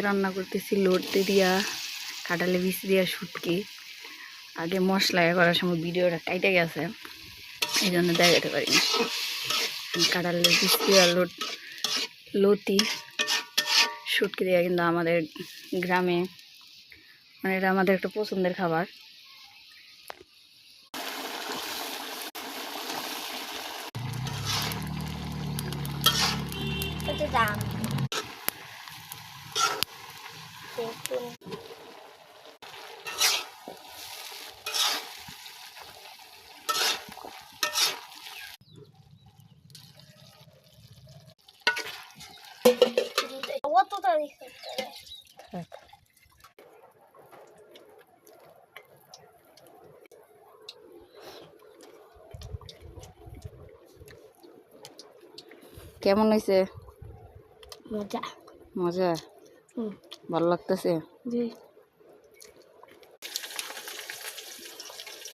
রান্না করতেছি লোটে দিয়া কাঁঠালে বীজ দিয়া শুটকি। আগে মশলা করার সময় ভিডিওটা কাইটে গেছে, এই জন্য দেখাতে পারিনি। কাঁঠালের বীজ দিয়া লতি শুটকি দেওয়া কিন্তু আমাদের গ্রামে মানে এটা আমাদের একটা পছন্দের খাবার। কেমন হয়েছে? মজা মজা, ভালো লাগতেছে। জি।